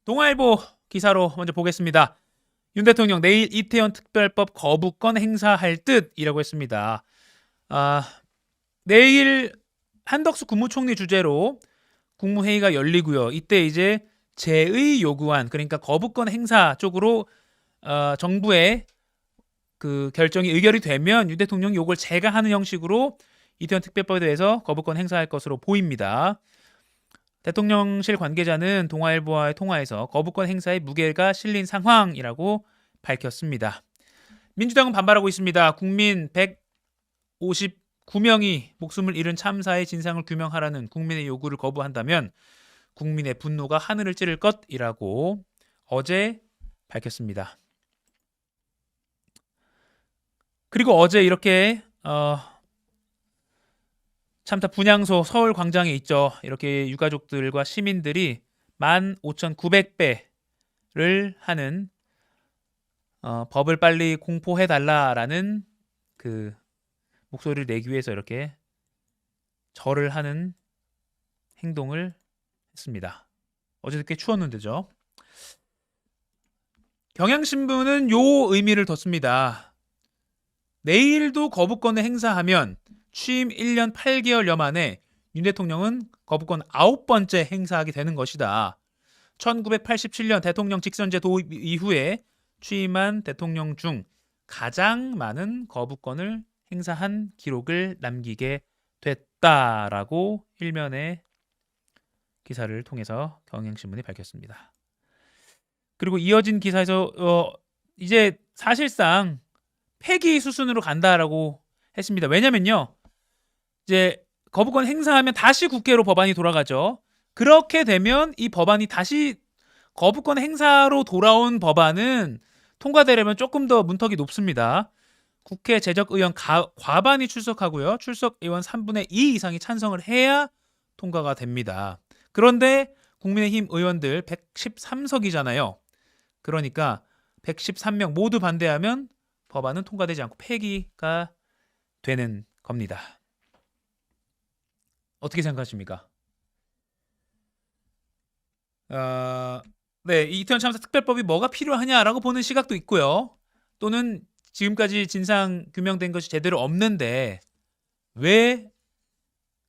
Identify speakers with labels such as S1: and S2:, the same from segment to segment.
S1: 동아일보 기사로 먼저 보겠습니다. 윤 대통령 내일 이태원 특별법 거부권 행사할 듯이라고 했습니다. 내일 한덕수 국무총리 주재로 국무회의가 열리고요. 이때 이제 제의 요구안, 그러니까 거부권 행사 쪽으로 정부의 그 결정이 의결이 되면 윤 대통령이 이걸 제가하는 형식으로 이태원 특별법에 대해서 거부권 행사할 것으로 보입니다. 대통령실 관계자는 동아일보와의 통화에서 거부권 행사에 무게가 실린 상황이라고 밝혔습니다. 민주당은 반발하고 있습니다. 국민 159명이 목숨을 잃은 참사의 진상을 규명하라는 국민의 요구를 거부한다면 국민의 분노가 하늘을 찌를 것이라고 어제 밝혔습니다. 그리고 어제 이렇게 참타 분향소 서울 광장에 있죠. 이렇게 유가족들과 시민들이 15,900배를 하는 법을 빨리 공포해달라라는 그 목소리를 내기 위해서 이렇게 절을 하는 행동을 했습니다. 어제 꽤 추웠는데죠. 경향신문은 요 의미를 뒀습니다. 내일도 거부권을 행사하면 취임 1년 8개월여 만에 윤 대통령은 거부권 9번째 행사하게 되는 것이다. 1987년 대통령 직선제 도입 이후에 취임한 대통령 중 가장 많은 거부권을 행사한 기록을 남기게 됐다라고 일면의 기사를 통해서 경향신문이 밝혔습니다. 그리고 이어진 기사에서 이제 사실상 폐기 수순으로 간다라고 했습니다. 왜냐면요, 이제 거부권 행사하면 다시 국회로 법안이 돌아가죠. 그렇게 되면 이 법안이 다시 거부권 행사로 돌아온 법안은 통과되려면 조금 더 문턱이 높습니다. 국회 재적의원 과반이 출석하고요. 출석 의원 3분의 2 이상이 찬성을 해야 통과가 됩니다. 그런데 국민의힘 의원들 113석이잖아요. 그러니까 113명 모두 반대하면 법안은 통과되지 않고 폐기가 되는 겁니다. 어떻게 생각하십니까? 네, 이태원 참사 특별법이 뭐가 필요하냐라고 보는 시각도 있고요. 또는 지금까지 진상 규명된 것이 제대로 없는데 왜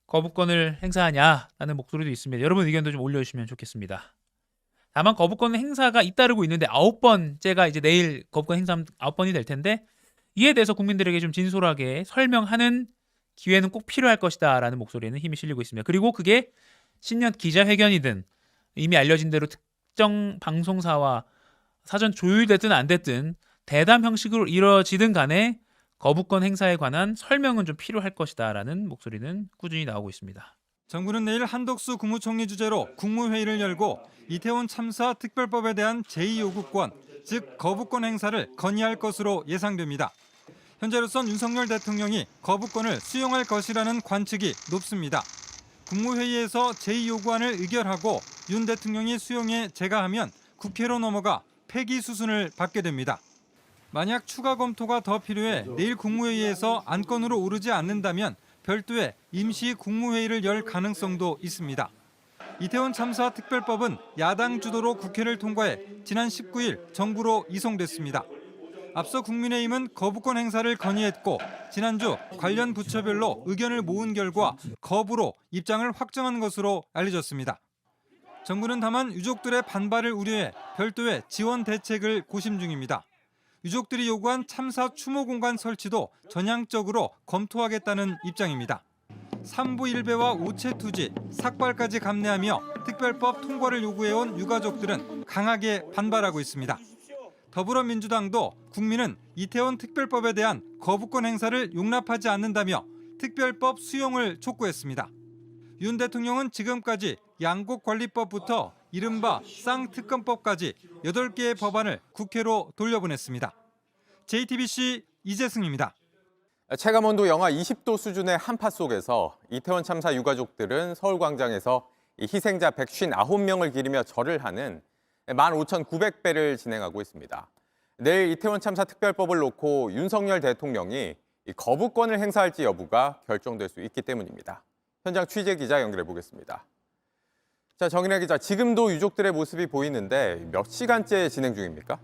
S1: 거부권을 행사하냐라는 목소리도 있습니다. 여러분 의견도 좀 올려주시면 좋겠습니다. 다만 거부권 행사가 잇따르고 있는데 9번째가 이제 내일 거부권 행사 9번이 될 텐데 이에 대해서 국민들에게 좀 진솔하게 설명하는 기회는 꼭 필요할 것이다 라는 목소리에는 힘이 실리고 있습니다. 그리고 그게 신년 기자회견이든 이미 알려진 대로 특정 방송사와 사전 조율됐든 안 됐든 대담 형식으로 이루어지든 간에 거부권 행사에 관한 설명은 좀 필요할 것이다 라는 목소리는 꾸준히 나오고 있습니다.
S2: 정부는 내일 한덕수 국무총리 주재로 국무회의를 열고 이태원 참사 특별법에 대한 제2요구권, 즉 거부권 행사를 건의할 것으로 예상됩니다. 현재로선 윤석열 대통령이 거부권을 수용할 것이라는 관측이 높습니다. 국무회의에서 제2요구안을 의결하고 윤 대통령이 수용해 제가하면 국회로 넘어가 폐기 수순을 밟게 됩니다. 만약 추가 검토가 더 필요해 내일 국무회의에서 안건으로 오르지 않는다면 별도의 임시 국무회의를 열 가능성도 있습니다. 이태원 참사 특별법은 야당 주도로 국회를 통과해 지난 19일 정부로 이송됐습니다. 앞서 국민의힘은 거부권 행사를 건의했고 지난주 관련 부처별로 의견을 모은 결과 거부로 입장을 확정한 것으로 알려졌습니다. 정부는 다만 유족들의 반발을 우려해 별도의 지원 대책을 고심 중입니다. 유족들이 요구한 참사 추모 공간 설치도 전향적으로 검토하겠다는 입장입니다. 삼부 일배와 우체 투지, 삭발까지 감내하며 특별법 통과를 요구해온 유가족들은 강하게 반발하고 있습니다. 더불어민주당도 국민은 이태원 특별법에 대한 거부권 행사를 용납하지 않는다며 특별법 수용을 촉구했습니다. 윤 대통령은 지금까지 양곡관리법부터 이른바 쌍특검법까지 8개의 법안을 국회로 돌려보냈습니다. JTBC 이재승입니다.
S3: 체감온도 영하 20도 수준의 한파 속에서 이태원 참사 유가족들은 서울광장에서 희생자 159명을 기리며 절을 하는 15,900배를 진행하고 있습니다. 내일 이태원 참사 특별법을 놓고 윤석열 대통령이 거부권을 행사할지 여부가 결정될 수 있기 때문입니다. 현장 취재 기자 연결해 보겠습니다. 자, 정인혜 기자, 지금도 유족들의 모습이 보이는데 몇 시간째 진행 중입니까?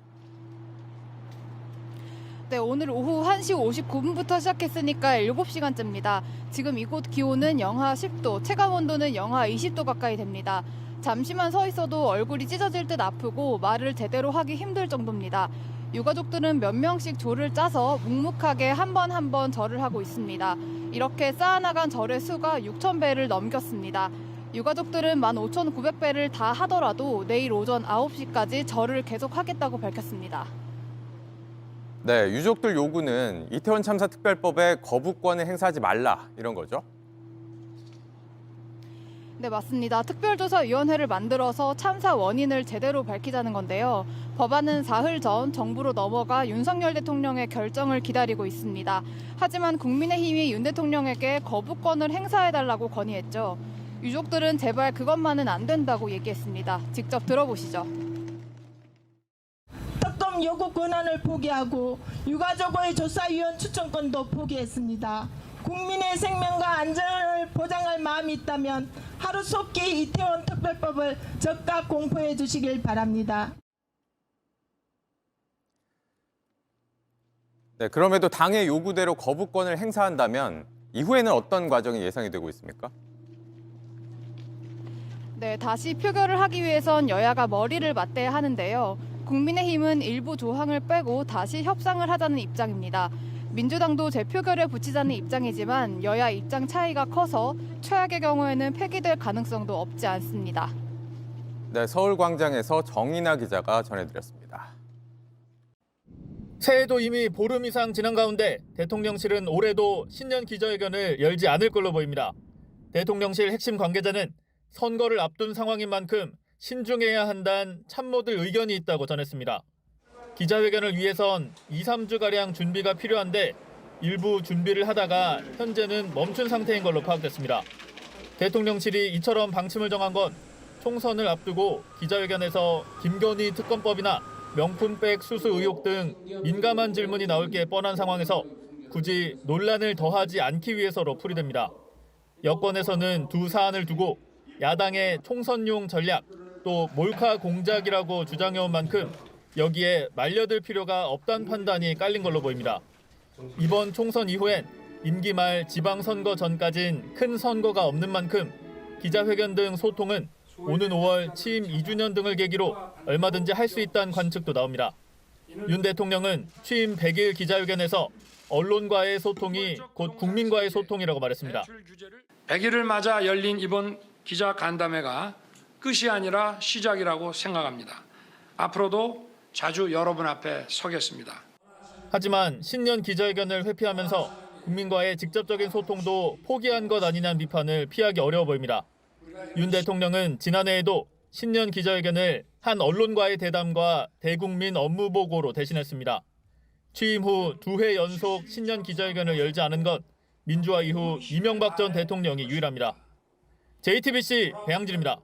S4: 네, 오늘 오후 1시 59분부터 시작했으니까 7시간째입니다. 지금 이곳 기온은 영하 10도, 체감 온도는 영하 20도 가까이 됩니다. 잠시만 서 있어도 얼굴이 찢어질 듯 아프고 말을 제대로 하기 힘들 정도입니다. 유가족들은 몇 명씩 조를 짜서 묵묵하게 한 번 한 번 절을 하고 있습니다. 이렇게 쌓아나간 절의 수가 6,000배를 넘겼습니다. 유가족들은 15,900배를 다 하더라도 내일 오전 9시까지 절을 계속하겠다고 밝혔습니다.
S3: 네, 유족들 요구는 이태원 참사 특별법에 거부권을 행사하지 말라 이런 거죠?
S4: 네, 맞습니다. 특별조사위원회를 만들어서 참사 원인을 제대로 밝히자는 건데요. 법안은 사흘 전 정부로 넘어가 윤석열 대통령의 결정을 기다리고 있습니다. 하지만 국민의힘이 윤 대통령에게 거부권을 행사해달라고 건의했죠. 유족들은 제발 그것만은 안 된다고 얘기했습니다. 직접 들어보시죠.
S5: 특검 요구 권한을 포기하고 유가족의 조사위원 추천권도 포기했습니다. 국민의 생명과 안전을 보장할 마음이 있다면 하루속히 이태원 특별법을 즉각 공포해 주시길 바랍니다.
S3: 네, 그럼에도 당의 요구대로 거부권을 행사한다면 이후에는 어떤 과정이 예상이 되고 있습니까?
S4: 네, 다시 표결을 하기 위해선 여야가 머리를 맞대야 하는데요. 국민의힘은 일부 조항을 빼고 다시 협상을 하자는 입장입니다. 민주당도 재표결에 붙이자는 입장이지만 여야 입장 차이가 커서 최악의 경우에는 폐기될 가능성도 없지 않습니다.
S3: 네, 서울광장에서 정인아 기자가 전해드렸습니다.
S6: 새해도 이미 보름 이상 지난 가운데 대통령실은 올해도 신년 기자회견을 열지 않을 걸로 보입니다. 대통령실 핵심 관계자는 선거를 앞둔 상황인 만큼 신중해야 한다는 참모들 의견이 있다고 전했습니다. 기자회견을 위해선 2, 3주가량 준비가 필요한데 일부 준비를 하다가 현재는 멈춘 상태인 걸로 파악됐습니다. 대통령실이 이처럼 방침을 정한 건 총선을 앞두고 기자회견에서 김건희 특검법이나 명품백 수수 의혹 등 민감한 질문이 나올 게 뻔한 상황에서 굳이 논란을 더하지 않기 위해서로 풀이됩니다. 여권에서는 두 사안을 두고 야당의 총선용 전략 또 몰카 공작이라고 주장해온 만큼 여기에 말려들 필요가 없다는 판단이 깔린 걸로 보입니다. 이번 총선 이후엔 임기 말 지방선거 전까진 큰 선거가 없는 만큼 기자회견 등 소통은 오는 5월 취임 2주년 등을 계기로 얼마든지 할 수 있다는 관측도 나옵니다. 윤 대통령은 취임 100일 기자회견에서 언론과의 소통이 곧 국민과의 소통이라고 말했습니다.
S7: 100일을 맞아 열린 이번 기자 간담회가 끝이 아니라 시작이라고 생각합니다. 앞으로도 자주 여러분 앞에 서겠습니다.
S6: 하지만 신년 기자회견을 회피하면서 국민과의 직접적인 소통도 포기한 것 아니냐는 비판을 피하기 어려워 보입니다. 윤 대통령은 지난해에도 신년 기자회견을 한 언론과의 대담과 대국민 업무 보고로 대신했습니다. 취임 후 2회 연속 신년 기자회견을 열지 않은 건 민주화 이후 이명박 전 대통령이 유일합니다. JTBC 배양진입니다.